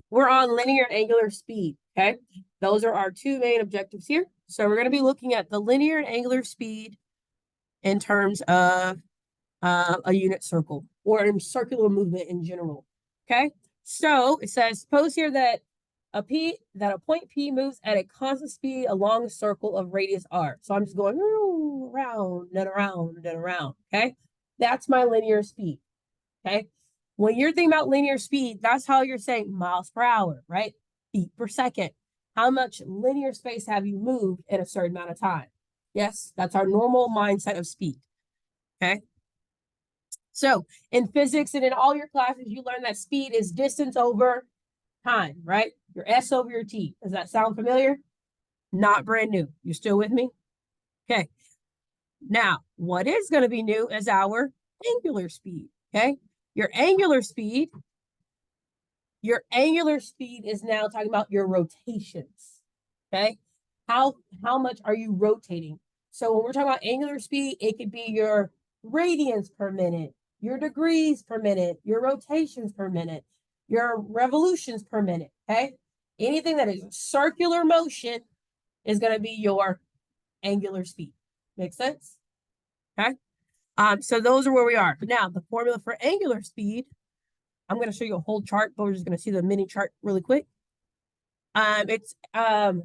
we're on linear and angular speed, okay? Those are our two main objectives here. So we're going to be looking at the linear and angular speed in terms of a unit circle or in circular movement in general, okay? So it says, suppose here that a point P moves at a constant speed along a circle of radius R. So I'm just going around and around and around, okay? That's my linear speed, okay? When you're thinking about linear speed, that's how you're saying miles per hour, right? Feet per second. How much linear space have you moved in a certain amount of time? Yes, that's our normal mindset of speed, okay? So in physics and in all your classes, you learn that speed is distance over time, right? Your S over your T. Does that sound familiar? Not brand new. You still with me? Okay. Now, what is going to be new is our angular speed, okay? Your angular speed is now talking about your rotations, okay? How much are you rotating? So when we're talking about angular speed, it could be your radians per minute, your degrees per minute, your rotations per minute, your revolutions per minute, okay? Anything that is circular motion is going to be your angular speed. Make sense? Okay. So those are where we are. Now, the formula for angular speed, I'm going to show you a whole chart, but we're just going to see the mini chart really quick. That's an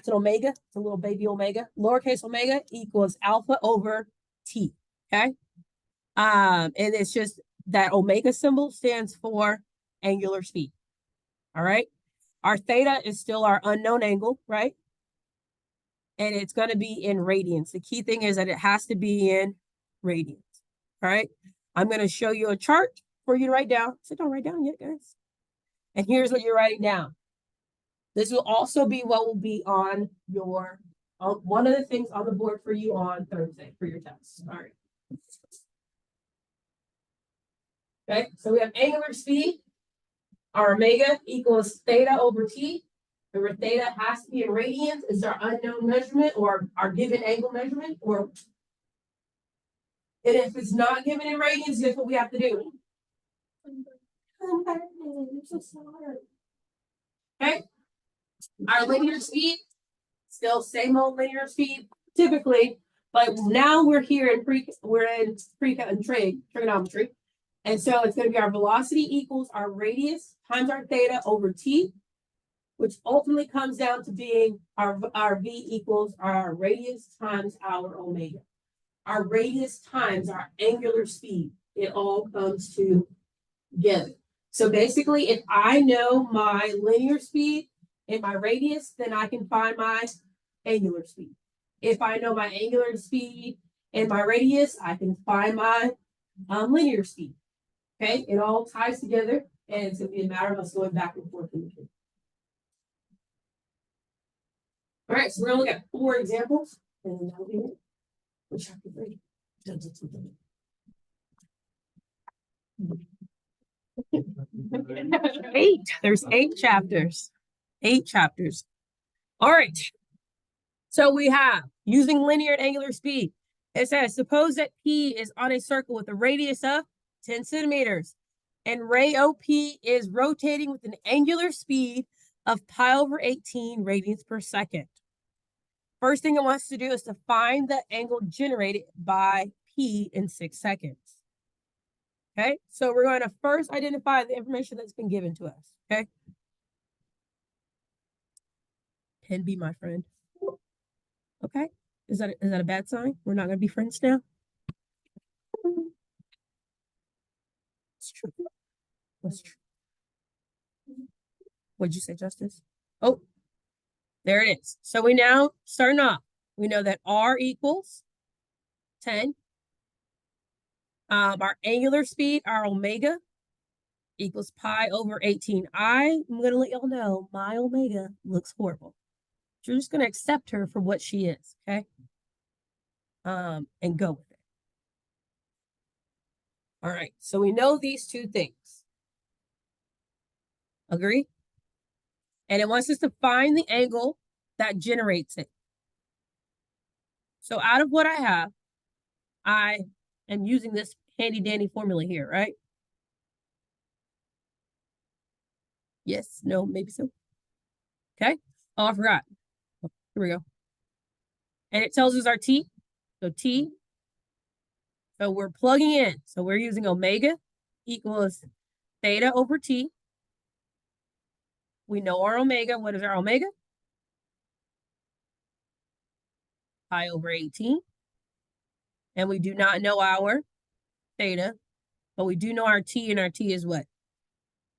omega. It's a little baby omega. Lowercase omega equals alpha over T. Okay. And it's just that omega symbol stands for angular speed. All right. Our theta is still our unknown angle, right? And it's going to be in radians. The key thing is that it has to be in radians. All right. I'm going to show you a chart for you to write down. So don't write down yet, guys. And here's what you're writing down. This will also be what will be on your, one of the things on the board for you on Thursday for your test. All right. Okay. So we have angular speed. Our omega equals theta over T. Remember, theta has to be in radians. It's our unknown measurement or our given angle measurement. And if it's not given in radians, guess what we have to do? Okay. Our linear speed, still same old linear speed, typically, but now we're here in trigonometry. And so it's going to be our velocity equals our radius times our theta over T, which ultimately comes down to being our V equals our radius times our omega. Our radius times our angular speed. It all comes together. So basically, if I know my linear speed and my radius, then I can find my angular speed. If I know my angular speed and my radius, I can find my linear speed. Okay, it all ties together, and it's going to be a matter of us going back and forth in the truth. All right, so we're going to look at 4 examples, and then that'll be it. Which chapter 3? 8. There's 8 chapters. 8 chapters. All right. So we have using linear and angular speed. It says, suppose that P is on a circle with a radius of 10 centimeters and ray OP is rotating with an angular speed of pi over 18 radians per second. First thing it wants to do is to find the angle generated by P in 6 seconds. Okay, so we're going to first identify the information that's been given to us. Okay. Pen be my friend. Okay. Is that a bad sign? We're not going to be friends now? It's true. What's true? What'd you say, Justice? Oh, there it is. So we now starting off. We know that R equals 10. Our angular speed, our omega, equals pi over 18. I'm going to let y'all know my omega looks horrible. You're just going to accept her for what she is, okay? And go with it. All right, so we know these 2 things. Agree? And it wants us to find the angle that generates it. So out of what I have, I am using this handy dandy formula here, right? Yes, no, maybe so. Okay. Oh, I forgot. Oh, here we go. And it tells us our t. So t. So we're plugging in. So we're using omega equals theta over t. We know our omega. What is our omega? Pi over 18. And we do not know our theta, but we do know our t, and our t is what?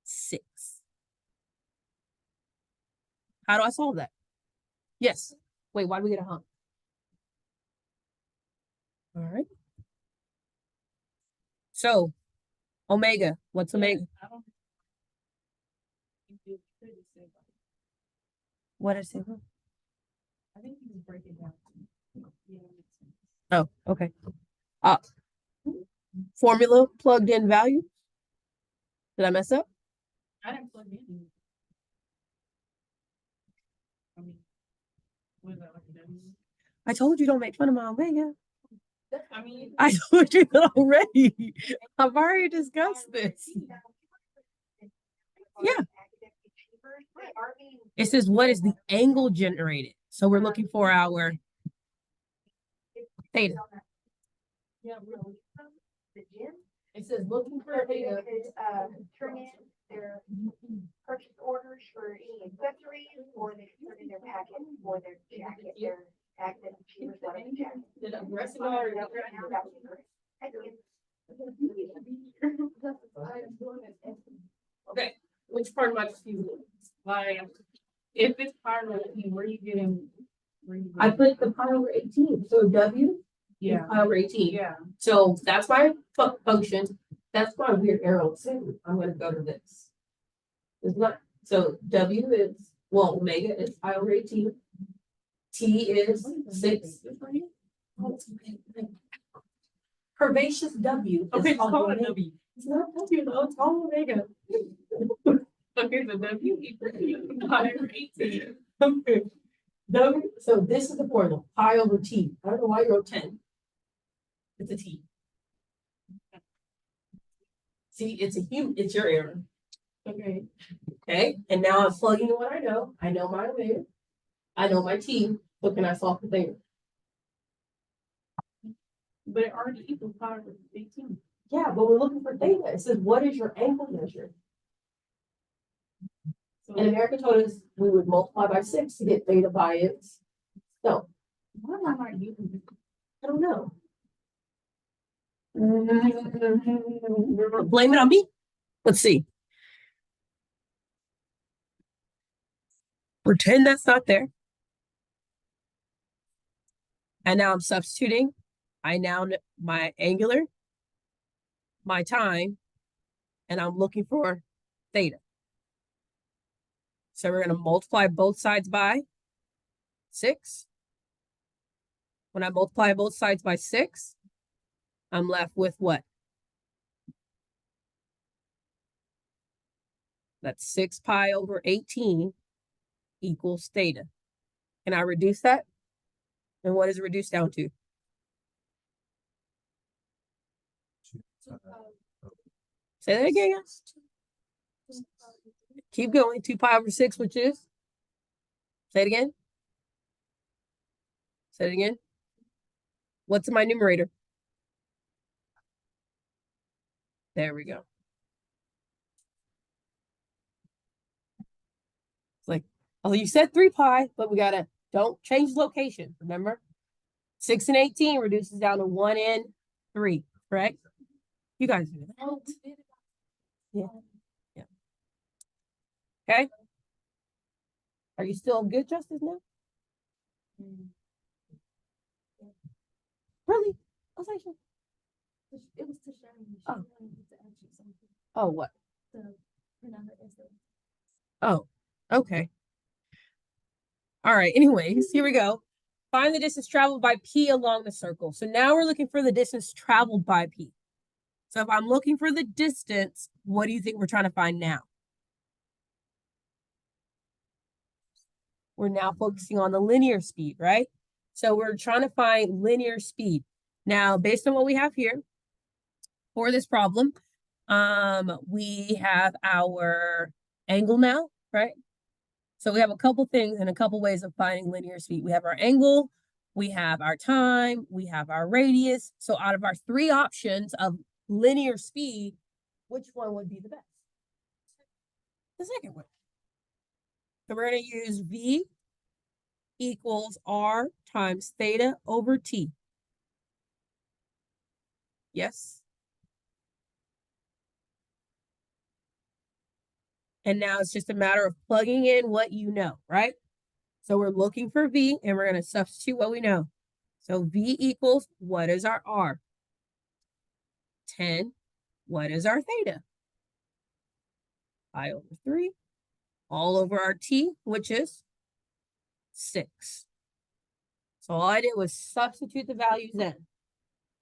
6. How do I solve that? Yes. Wait, why do we get a hump? All right. So, omega. What's omega? What is it? I think you can break it down. Oh, okay. Formula plugged in value. Did I mess up? I didn't plug in. I mean, what is that, like a W? I told you don't make fun of my omega. I mean, I told you that already. I've already discussed this. Yeah. It says, what is the angle generated? So we're looking for our theta. yeah, really. It says looking for theta. Turn in their purchase orders for any accessories, or they can turn in their packet for their jacket, their academic achievers, whatever jacket. Did I press it or- Okay, which part am I confused with? Like, if it's part of it, where are you getting? I put the pi over 18, so W is Yeah, pi over 18. yeah. So that's my function. That's my weird arrow. I'm going to go to this. It's not, so W is, well, omega is pi over 18. T is 6. Curvaceous W. is Okay, called call it omega. W. It's not W though, it's all omega. Okay, the W equals pi over 18. Okay. W, so this is the formula, pi over T. I don't know why you wrote 10. It's a T. See, it's your error. Okay, Okay, and now I'm plugging in what I know. I know my omega. I know my T. So can I solve the thing? but it already equals pi over 18. Yeah, but we're looking for theta. It says, what is your angle measure? So And America told us we would multiply by 6 to get theta by its. So, why am I not using this? I don't know. Blame it on me. Let's see. Pretend that's not there. And now I'm substituting. I now know my angular, my time, and I'm looking for theta. So we're going to multiply both sides by 6. When I multiply both sides by 6, I'm left with what? That's 6 pi over 18 equals theta. Can I reduce that? And what is it reduced down to? Say that again. Keep going. 2 pi over 6, which is? Say it again. Say it again. What's in my numerator? There we go. It's like, oh, you said 3 pi, but we gotta don't change location. Remember, 6 and 18 reduces down to 1 and 3. Correct? You guys do that. Yeah. Yeah. Okay. Are you still good, Justice? Now? Really? I was like, It was to show you. She Oh. wanted to ask you something. oh, what? The remember is the Oh, okay. All right. Anyways, here we go. Find the distance traveled by P along the circle. So now we're looking for the distance traveled by P. So if I'm looking for the distance, what do you think we're trying to find now? We're now focusing on the linear speed, right? So we're trying to find linear speed. Now, based on what we have here for this problem, we have our angle now, right? So we have a couple things and a couple ways of finding linear speed. We have our angle, we have our time, we have our radius. So out of our three options of linear speed, which one would be the best? The second one. So we're going to use V equals R times theta over T. Yes. And now it's just a matter of plugging in what you know, right? So we're looking for V and we're going to substitute what we know. So V equals, what is our R? 10. What is our theta? Pi over 3. All over our T, which is 6. So all I did was substitute the values in.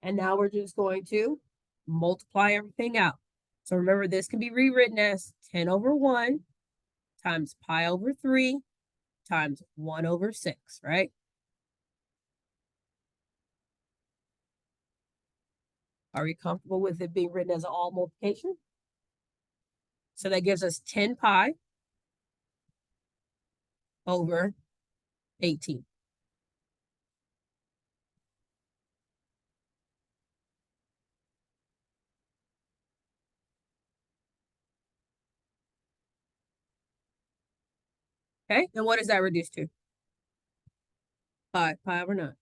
And now we're just going to multiply everything out. So remember, this can be rewritten as 10 over 1 times pi over 3 times 1 over 6, right? Are we comfortable with it being written as an all multiplication? So that gives us 10 pi over 18. Okay, and what does that reduce to? 5 pi over 9.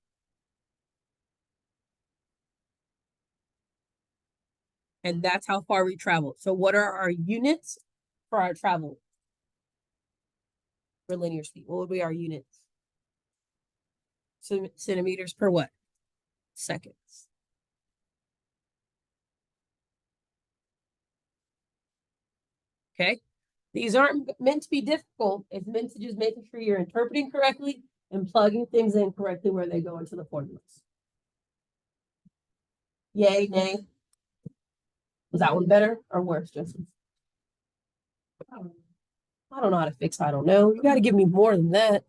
And that's how far we traveled. So what are our units for our travel for linear speed? What would be our units? Centimeters per what? Seconds. Okay. These aren't meant to be difficult. It's meant to just making sure you're interpreting correctly and plugging things in correctly where they go into the formulas. Yay, nay. Was that one better or worse, Justin? I don't know how to fix. I don't know. You got to give me more than that.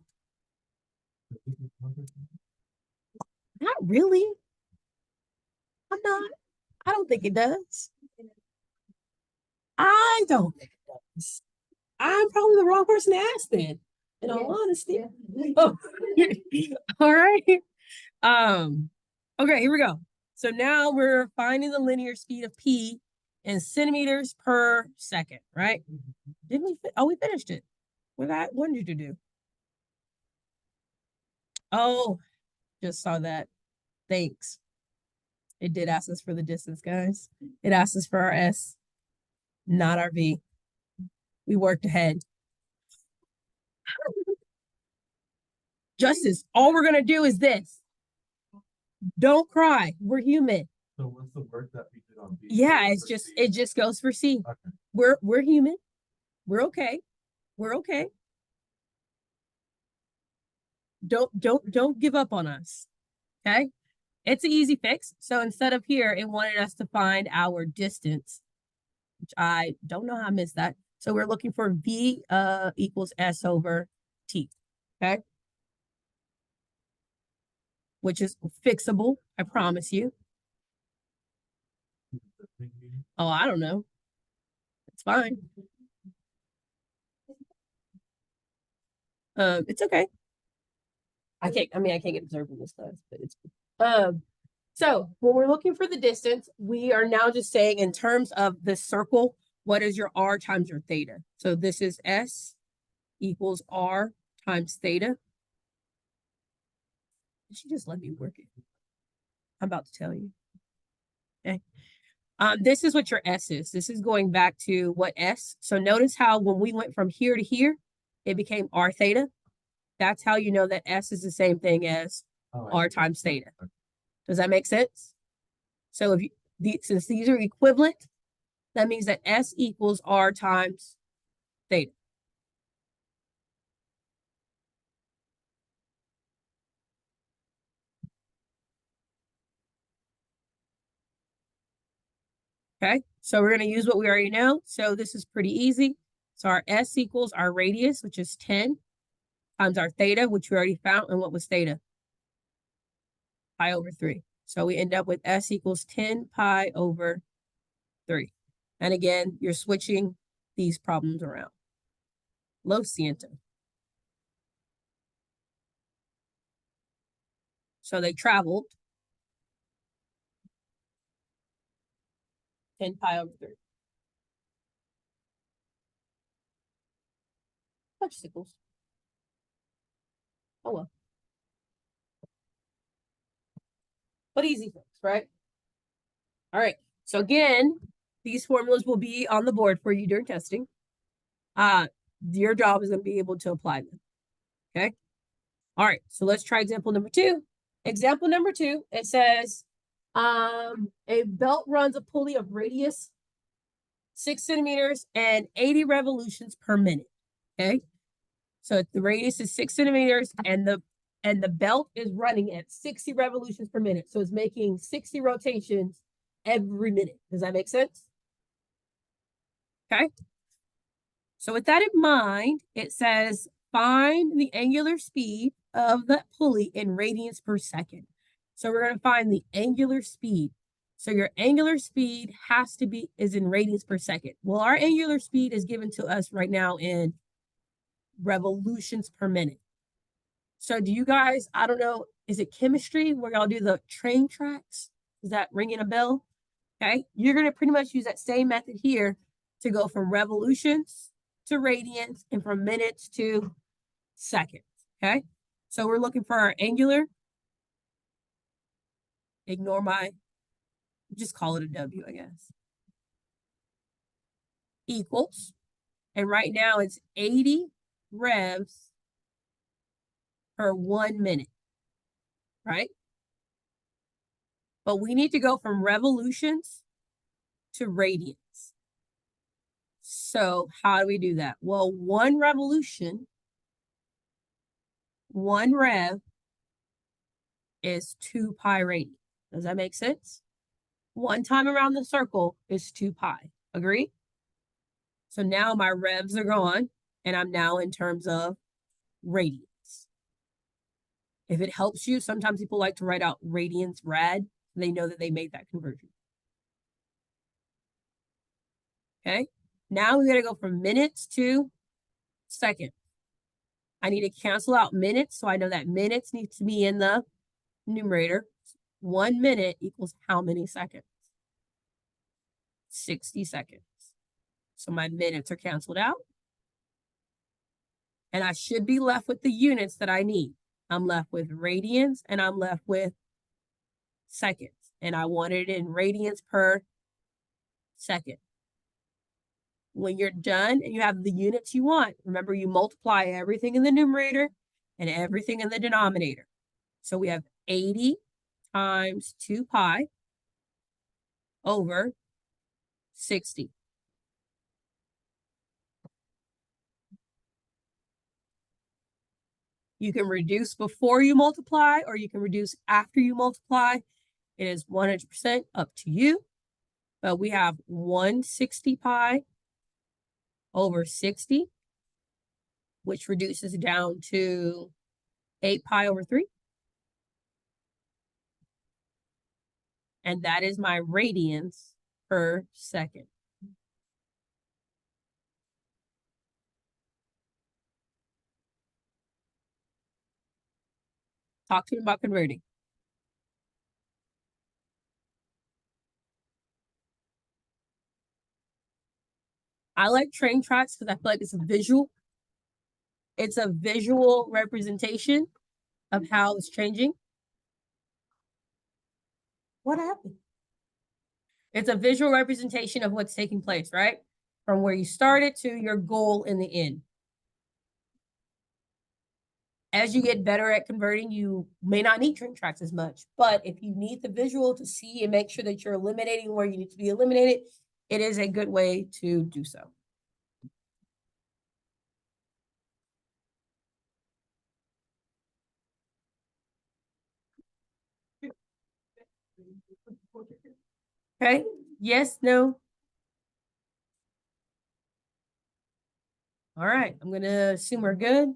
Not really. I'm not. I don't think it does. I don't think it does. I'm probably the wrong person to ask then. In all honesty. Oh. All right. Okay, here we go. So now we're finding the linear speed of P in centimeters per second, right? Didn't we? Oh, we finished it. What did you do? Oh, just saw that. Thanks. It did ask us for the distance, guys. It asked us for our S, not our V. We worked ahead. Justice, all we're gonna do is this. Don't cry. We're human. So what's the work that we did on B? Yeah, it just goes for C. Okay. We're human. We're okay. We're okay. Don't give up on us. Okay? It's an easy fix. So instead of here, it wanted us to find our distance, which I don't know how I missed that. So we're looking for V equals S over T. Okay? Which is fixable, I promise you. Oh, I don't know. It's fine. It's okay. I can't get observed in this class, but it's so when we're looking for the distance, we are now just saying in terms of the circle, what is your R times your theta? So this is S equals R times theta. She just let me work it. I'm about to tell you. Okay. This is what your S is. This is going back to what S. So notice how when we went from here to here, it became R theta. That's how you know that S is the same thing as R times theta. Does that make sense? So if you since these are equivalent, that means that S equals R times theta. Okay, so we're going to use what we already know. So this is pretty easy. So our S equals our radius, which is 10, times our theta, which we already found. And what was theta? Pi over 3. So we end up with S equals 10 pi over 3. And again, you're switching these problems around. Lo siento. So they traveled 10 pi over 3. Popsicles. Oh well. But easy fix, right? All right. So again, these formulas will be on the board for you during testing. Your job is going to be able to apply them. Okay. All right. So let's try example number 2. Example number 2, it says, a belt runs a pulley of radius 6 centimeters and 80 revolutions per minute. Okay. So the radius is 6 centimeters and the belt is running at 60 revolutions per minute. So it's making 60 rotations every minute. Does that make sense? Okay. So with that in mind, it says find the angular speed of that pulley in radians per second. So we're going to find the angular speed. So your angular speed is in radians per second. Well, our angular speed is given to us right now in revolutions per minute. So do you guys, I don't know, is it chemistry where y'all do the train tracks? Is that ringing a bell? Okay, you're going to pretty much use that same method here to go from revolutions to radians and from minutes to seconds. Okay, so we're looking for our angular. Ignore my, just call it a W, I guess. Equals, and right now it's 80 revs per 1 minute, right? But we need to go from revolutions to radians. So how do we do that? Well, 1 revolution, 1 rev is 2 pi radians. Does that make sense? 1 time around the circle is 2 pi. Agree? So now my revs are gone, and I'm now in terms of radians. If it helps you, sometimes people like to write out radians rad. They know that they made that conversion. Okay? Now we got to go from minutes to seconds. I need to cancel out minutes, so I know that minutes needs to be in the numerator. 1 minute equals how many seconds? 60 seconds. So my minutes are canceled out. And I should be left with the units that I need. I'm left with radians and I'm left with seconds. And I want it in radians per second. When you're done and you have the units you want, remember you multiply everything in the numerator and everything in the denominator. So we have 80 times 2 pi over 60. You can reduce before you multiply or you can reduce after you multiply. It is 100% up to you. But we have 160 pi over 60, which reduces down to 8 pi over 3. And that is my radians per second. Talk to me about converting. I like train tracks because I feel like it's a visual. It's a visual representation of how it's changing. What happened? It's a visual representation of what's taking place, right? From where you started to your goal in the end. As you get better at converting, you may not need train tracks as much. But if you need the visual to see and make sure that you're eliminating where you need to be eliminated, it is a good way to do so. Okay, yes, no. All right, I'm gonna assume we're good.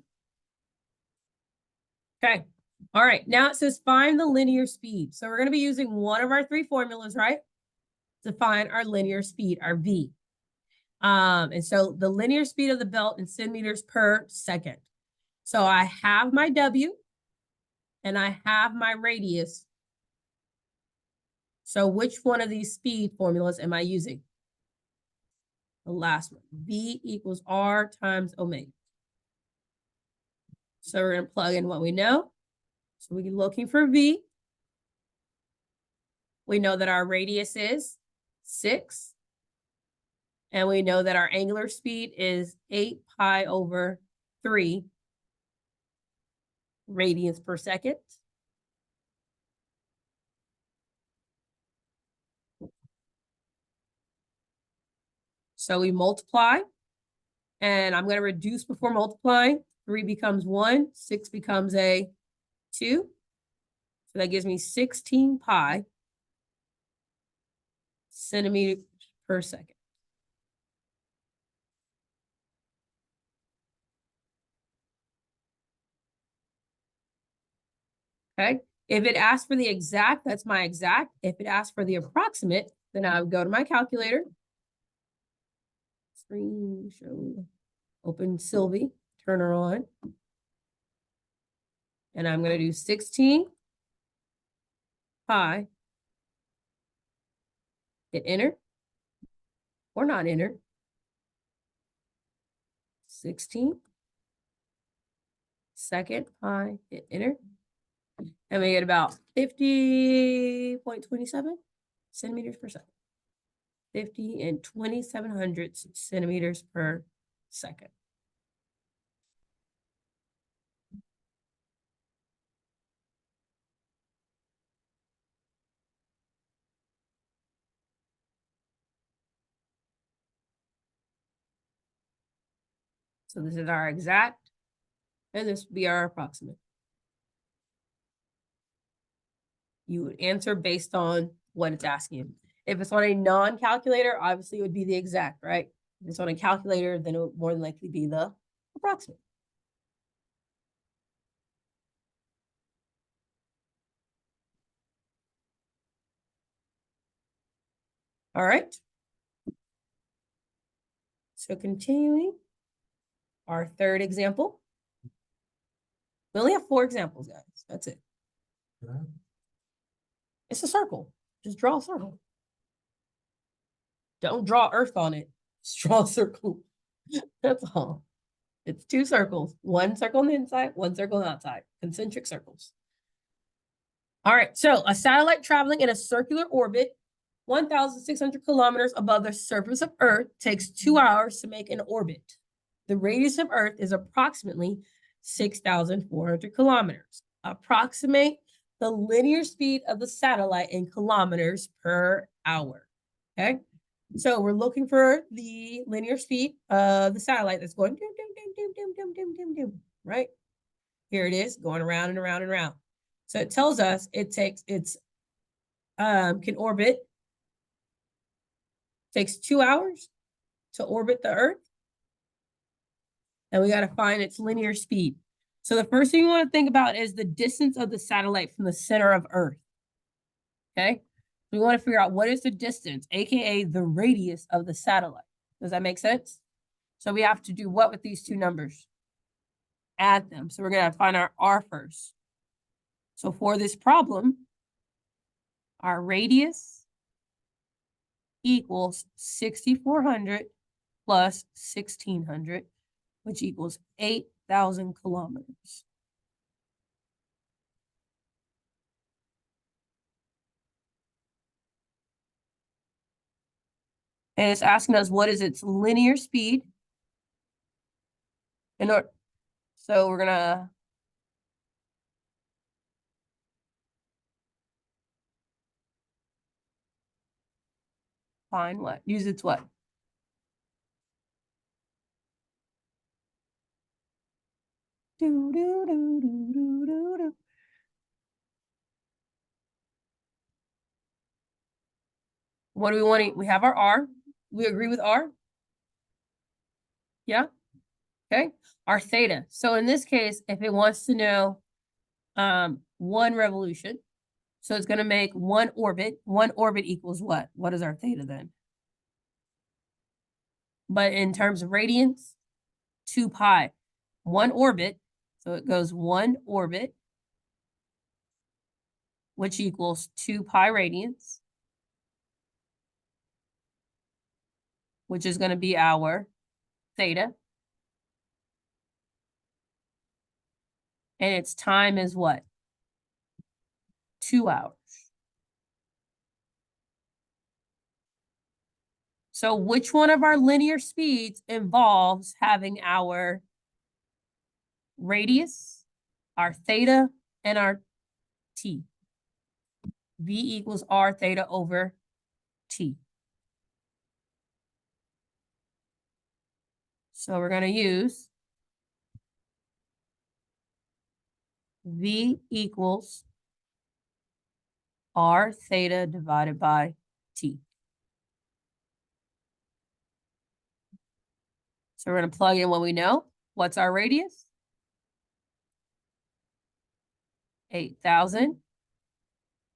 Okay, all right, now it says find the linear speed. So we're gonna be using one of our 3 formulas, right? To find our linear speed, our V. And so the linear speed of the belt in centimeters per second. So I have my W and I have my radius. So which one of these speed formulas am I using? The last one, V equals R times omega. So we're gonna plug in what we know. So we're looking for V. We know that our radius is 6. And we know that our angular speed is 8 pi over 3 radians per second. So we multiply, and I'm going to reduce before multiplying. 3 becomes 1, 6 becomes a 2. So that gives me 16 pi centimeters per second. Okay. If it asks for the exact, that's my exact. If it asks for the approximate, then I would go to my calculator. Screen show, open Sylvie, turn her on. And I'm going to do 16 pi, hit enter, or not enter. 16 second pi, hit enter. And we get about 50.27 centimeters per second. 50 and 27 hundredths centimeters per second. So this is our exact, and this would be our approximate. You would answer based on what it's asking you. If it's on a non-calculator, obviously it would be the exact, right? If it's on a calculator, then it would more than likely be the approximate. All right. So continuing, our third example. We only have 4 examples, guys. That's it. Yeah. It's a circle. Just draw a circle. Don't draw Earth on it. Just draw a circle. That's all. It's 2 circles. 1 circle on the inside, 1 circle on the outside. Concentric circles. All right. So a satellite traveling in a circular orbit 1,600 kilometers above the surface of Earth takes 2 hours to make an orbit. The radius of Earth is approximately 6,400 kilometers. Approximate the linear speed of the satellite in kilometers per hour. Okay. So we're looking for the linear speed of the satellite that's going doom, doom, doom, doom, doom, doom, doom, doom, doom, right? Here it is going around and around and around. So it tells us it takes can orbit, takes 2 hours to orbit the Earth. And we got to find its linear speed. So the first thing you want to think about is the distance of the satellite from the center of Earth. Okay. We want to figure out what is the distance, AKA the radius of the satellite. Does that make sense? So we have to do what with these 2 numbers? Add them. So we're going to find our R first. So for this problem, our radius equals 6,400 plus 1,600, which equals 8,000 kilometers. And it's asking us what is its linear speed. So we're gonna find what? Use its what? Do, do, do, do, do, do, do. What do we want? We have our R. We agree with R? Yeah. Okay. Our theta. So in this case, if it wants to know 1 revolution, so it's going to make 1 orbit. 1 orbit equals what? What is our theta then? But in terms of radians, 2 pi, one orbit. So it goes one orbit, which equals 2 pi radians, which is going to be our theta. And its time is what? 2 hours. So which one of our linear speeds involves having our radius, our theta, and our t? V equals r theta over t. So we're going to use V equals r theta divided by t. So we're going to plug in what we know. What's our radius? 8,000.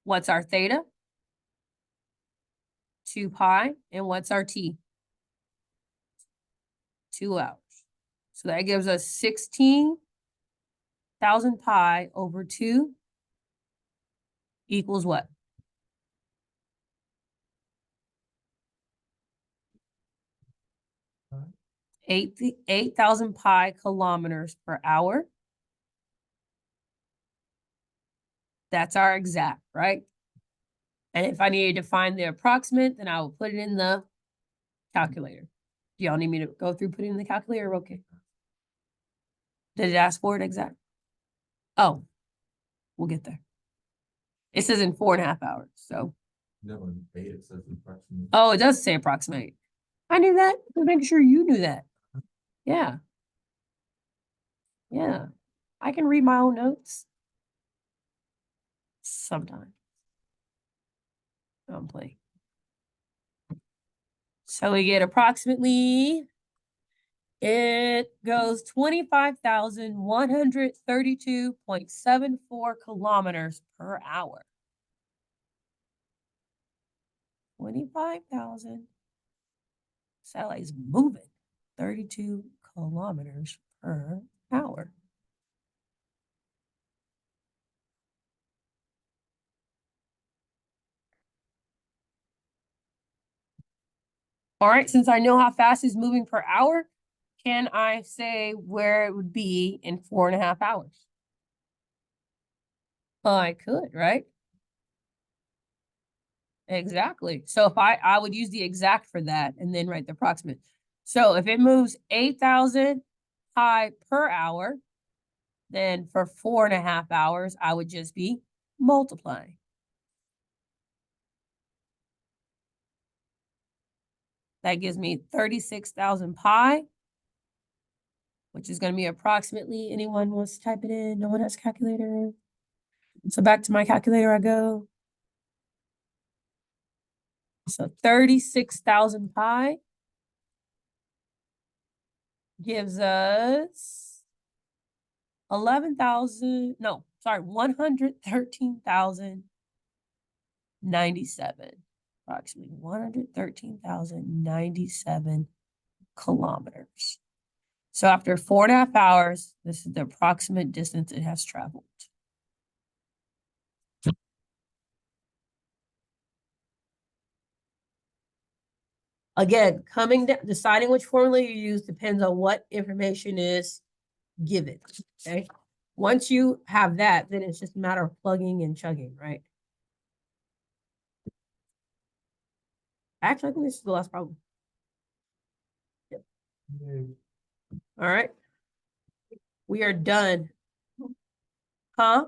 What's our theta? 2 pi. And what's our t? 2 hours. So that gives us 16,000 pi over 2 equals what? 8,000 pi kilometers per hour. That's our exact, right? And if I needed to find the approximate, then I will put it in the calculator. Do y'all need me to go through putting it in the calculator? Okay. Did it ask for it exact? Oh, we'll get there. It says in 4.5 hours, so. No, in eight, it says approximately. Oh, it does say approximate. I knew that. I'm making sure you knew that. Yeah. Yeah. I can read my own notes. Sometimes. I'm playing. So we get approximately, it goes 25,132.74 kilometers per hour. 25,000. Satellite's moving 32 kilometers per hour. All right, since I know how fast it's moving per hour, can I say where it would be in 4.5 hours? I could, right? Exactly. So if I would use the exact for that and then write the approximate. So if it moves 8,000 pi per hour, then for 4.5 hours, I would just be multiplying. That gives me 36,000 pi, which is going to be approximately, anyone wants to type it in? No one has a calculator. So back to my calculator I go. So 36,000 pi gives us 113,097. Approximately 113,097 kilometers. So after 4.5 hours, this is the approximate distance it has traveled. Again, coming down, deciding which formula you use depends on what information is given, okay? Once you have that, then it's just a matter of plugging and chugging, right? Actually, I think this is the last problem. Yep. All right. We are done. Huh?